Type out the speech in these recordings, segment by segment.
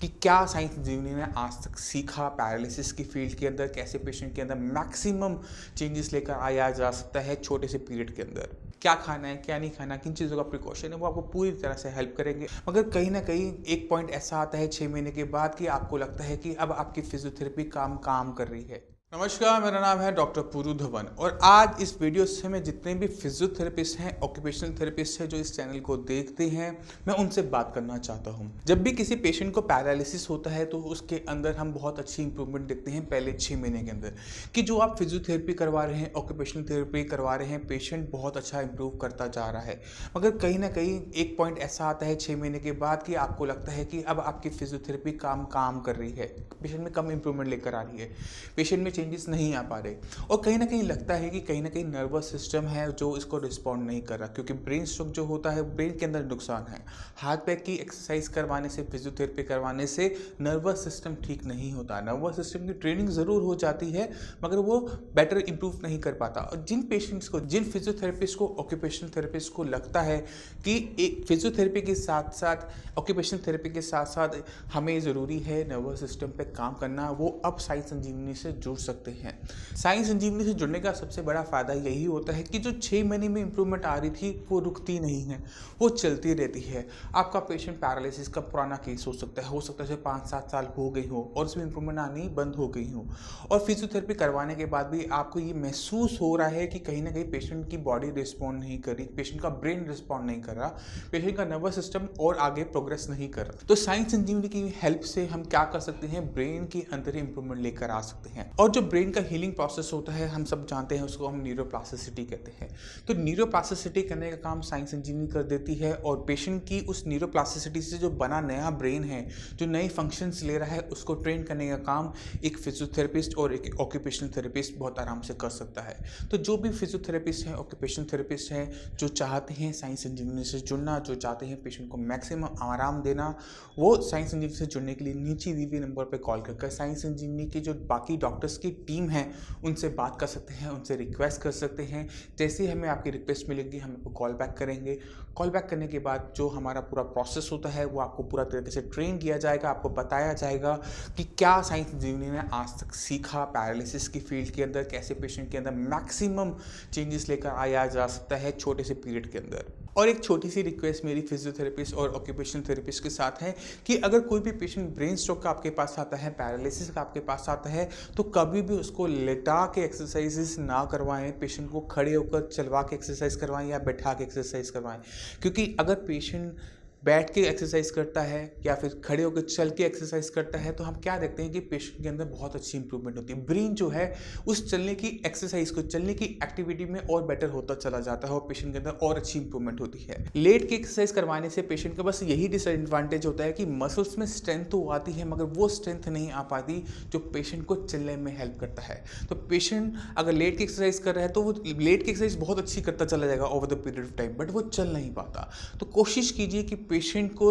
कि क्या साइंस संजीवनी ने आज तक सीखा पैरालिसिस की फील्ड के अंदर, कैसे पेशेंट के अंदर मैक्सिमम चेंजेस लेकर आया जा सकता है छोटे से पीरियड के अंदर। क्या खाना है, क्या नहीं खाना, किन चीज़ों का प्रिकॉशन है, वो आपको पूरी तरह से हेल्प करेंगे। मगर कहीं ना कहीं एक पॉइंट ऐसा आता है 6 महीने के बाद कि आपको लगता है कि अब आपकी फिजियोथेरेपी काम कर रही है। नमस्कार, मेरा नाम है डॉक्टर पुरु धवन और आज इस वीडियो से मैं जितने भी फिजियोथेरेपिस्ट हैं, ऑक्यूपेशनल थेरेपिस्ट हैं जो इस चैनल को देखते हैं, मैं उनसे बात करना चाहता हूं। जब भी किसी पेशेंट को पैरालिसिस होता है तो उसके अंदर हम बहुत अच्छी इंप्रूवमेंट देखते हैं पहले 6 महीने के अंदर, कि जो आप फिजियोथेरेपी करवा रहे हैं, ऑक्यूपेशनल थेरेपी करवा रहे हैं, पेशेंट बहुत अच्छा इंप्रूव करता जा रहा है। मगर कहीं ना कहीं एक पॉइंट ऐसा आता है 6 महीने के बाद कि आपको लगता है कि अब आपकी फिजियोथेरेपी काम कर रही है, पेशेंट में कम इंप्रूवमेंट लेकर आ रही है, पेशेंट में चेंजेस नहीं आ पा रहे, और कहीं ना कहीं लगता है कि कहीं ना कहीं नर्वस सिस्टम है जो इसको रिस्पॉन्ड नहीं कर रहा, क्योंकि ब्रेन स्ट्रोक जो होता है ब्रेन के अंदर नुकसान है। हाथ पैर की एक्सरसाइज करवाने से, फिजियोथेरेपी करवाने से नर्वस सिस्टम ठीक नहीं होता। नर्वस सिस्टम की ट्रेनिंग ज़रूर हो जाती है मगर वो बेटर इंप्रूव नहीं कर पाता। और जिन पेशेंट्स को, जिन फिजियोथेरेपिस्ट को, ऑक्यूपेशनल थेरेपिस्ट को लगता है कि एक फिजियोथेरेपी के साथ साथ, ऑक्यूपेशनल थेरेपी के साथ साथ हमें ज़रूरी है नर्वस सिस्टम पे काम करना, वो अब साइंस संजीवनी से जुड़ सकते हैं। साइंस संजीवनी से जुड़ने का सबसे बड़ा फायदा यही होता है कि जो 6 महीने में इंप्रूवमेंट आ रही थी वो रुकती नहीं है, वो चलती रहती है। आपका पेशेंट पैरालिसिस का पुराना केस हो सकता है उसे 5-7 साल हो गई हो और उसमें इंप्रूवमेंट आनी बंद हो गई हो, और फिजियोथेरेपी करवाने के बाद भी आपको ये महसूस हो रहा है कि कहीं ना कहीं पेशेंट की बॉडी रिस्पॉन्ड नहीं कर रही, पेशेंट का ब्रेन रिस्पॉन्ड नहीं कर रहा, पेशेंट का नर्वस सिस्टम और आगे प्रोग्रेस नहीं कर रहा, तो साइंस संजीवनी की हेल्प से हम क्या कर सकते हैं, ब्रेन की अंदर इंप्रूवमेंट लेकर आ सकते हैं। और जो ब्रेन का हीलिंग प्रोसेस होता है हम सब जानते हैं, उसको हम न्यूरोप्लास्टिसिटी कहते हैं। तो न्यूरोप्लास्टिसिटी करने का काम साइंस इंजीनियरिंग कर देती है, और पेशेंट की उस न्यूरोप्लास्टिसिटी से जो बना नया ब्रेन है, जो नई फंक्शंस ले रहा है, उसको ट्रेन करने का काम एक फिजियोथेरेपिस्ट और एक ऑक्यूपेशनल थेरेपिस्ट बहुत आराम से कर सकता है। तो जो भी फिजियोथेरेपिस्ट हैं, ऑक्यूपेशनल थेरेपिस्ट हैं, जो चाहते हैं साइंस इंजीनियरिंग से जुड़ना, जो चाहते हैं पेशेंट को मैक्सिमम आराम देना, वो साइंस इंजीनियरिंग से जुड़ने के लिए नीचे दी हुई नंबर पर कॉल करके साइंस इंजीनियरिंग की जो बाकी डॉक्टर्स की टीम है उनसे बात कर सकते हैं, उनसे रिक्वेस्ट कर सकते हैं। जैसे ही हमें आपकी रिक्वेस्ट मिलेगी हम आपको कॉल बैक करेंगे। कॉल बैक करने के बाद जो हमारा पूरा प्रोसेस होता है वो आपको पूरा तरीके से ट्रेन किया जाएगा, आपको बताया जाएगा कि क्या साइंस संजीवनी ने आज तक सीखा पैरालिसिस की फील्ड के अंदर, कैसे पेशेंट के अंदर मैक्सिमम चेंजेस लेकर आया जा सकता है छोटे से पीरियड के अंदर। और एक छोटी सी रिक्वेस्ट मेरी फिजियोथेरेपिस्ट और ऑक्यूपेशनल थेरेपिस्ट के साथ है कि अगर कोई भी पेशेंट ब्रेन स्ट्रोक का आपके पास आता है, पैरालिसिस का आपके पास आता है, तो कभी भी उसको लेटा के एक्सरसाइजेस ना करवाएं, पेशेंट को खड़े होकर चलवा के एक्सरसाइज करवाएं या बैठा के एक्सरसाइज करवाएं। क्योंकि अगर पेशेंट बैठ के एक्सरसाइज करता है या फिर खड़े होकर चल के एक्सरसाइज करता है तो हम क्या देखते हैं कि पेशेंट के अंदर बहुत अच्छी इंप्रूवमेंट होती है। ब्रेन जो है उस चलने की एक्सरसाइज को, चलने की एक्टिविटी में और बेटर होता चला जाता है और पेशेंट के अंदर और अच्छी इंप्रूवमेंट होती है। लेट के एक्सरसाइज करवाने से पेशेंट का बस यही डिसएडवांटेज होता है कि मसल्स में स्ट्रेंथ तो आती है मगर वो स्ट्रेंथ नहीं आ पाती जो पेशेंट को चलने में हेल्प करता है। तो पेशेंट अगर लेट की एक्सरसाइज कर रहा है तो वो लेट की एक्सरसाइज बहुत अच्छी करता चला जाएगा over the period of time, but वो चल नहीं पाता। तो कोशिश कीजिए कि पेशेंट को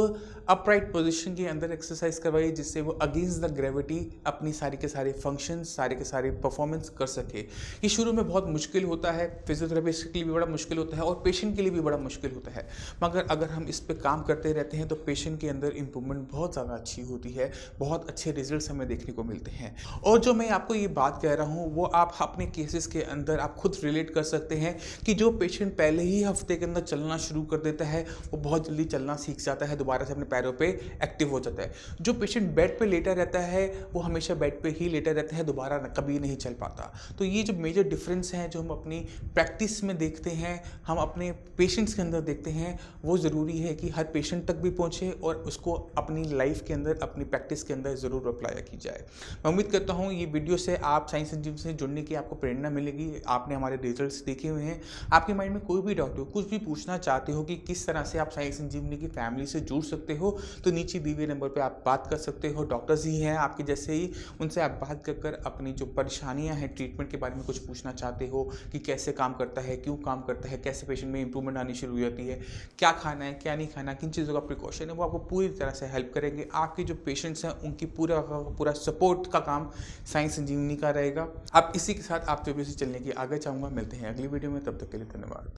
अपराइट पोजीशन के अंदर एक्सरसाइज करवाइए, जिससे वो अगेंस्ट द ग्रेविटी अपनी सारी के सारे फंक्शंस, सारे के सारे परफॉर्मेंस कर सके। ये शुरू में बहुत मुश्किल होता है, फिजियोथेरेपिस्ट के लिए भी बड़ा मुश्किल होता है और पेशेंट के लिए भी बड़ा मुश्किल होता है, मगर अगर हम इस पर काम करते रहते हैं तो पेशेंट के अंदर इंप्रूवमेंट बहुत ज़्यादा अच्छी होती है, बहुत अच्छे रिजल्ट हमें देखने को मिलते हैं। और जो मैं आपको ये बात कह रहा हूँ वो आप अपने केसेस के अंदर आप खुद रिलेट कर सकते हैं कि जो पेशेंट पहले ही हफ्ते के अंदर चलना शुरू कर देता है वो बहुत जल्दी चलना सीख जाता है, दोबारा से अपने पैरों पे एक्टिव हो जाता है। जो पेशेंट बेड पे लेटा रहता है वो हमेशा बेड पे ही लेटा रहता है, दोबारा कभी नहीं चल पाता। तो ये जो मेजर डिफरेंस है जो हम अपनी प्रैक्टिस में देखते हैं, हम अपने पेशेंट्स के अंदर देखते हैं, वो ज़रूरी है कि हर पेशेंट तक भी पहुँचे और उसको अपनी लाइफ के अंदर, अपनी प्रैक्टिस के अंदर ज़रूर अप्लाई की जाए। मैं उम्मीद करता हूँ ये वीडियो से आप साइंस संजीवनी से जुड़ने की आपको प्रेरणा मिलेगी। आपने हमारे रिजल्ट्स देखे हुए हैं, आपके माइंड में कोई भी डाउट हो, कुछ भी पूछना चाहते हो कि किस तरह से आप साइंस संजीवनी की फैमिली से जुड़ सकते हो, तो नीचे दिए हुए नंबर पे आप बात कर सकते हो। डॉक्टर्स ही हैं आपके जैसे ही, उनसे आप बात कर अपनी जो परेशानियां हैं, ट्रीटमेंट के बारे में कुछ पूछना चाहते हो कि कैसे काम करता है, क्यों काम करता है, कैसे पेशेंट में इंप्रूवमेंट आनी शुरू हो जाती है, क्या खाना है, क्या नहीं खाना, किन चीज़ों का प्रिकॉशन है, वो आपको पूरी तरह से हेल्प करेंगे। आपके जो पेशेंट्स हैं उनकी पूरा सपोर्ट का काम साइंस संजीवनी का रहेगा। आप इसी के साथ आप जो भी चलने की आगे चाहूँगा। मिलते हैं अगली वीडियो में, तब तक के लिए धन्यवाद।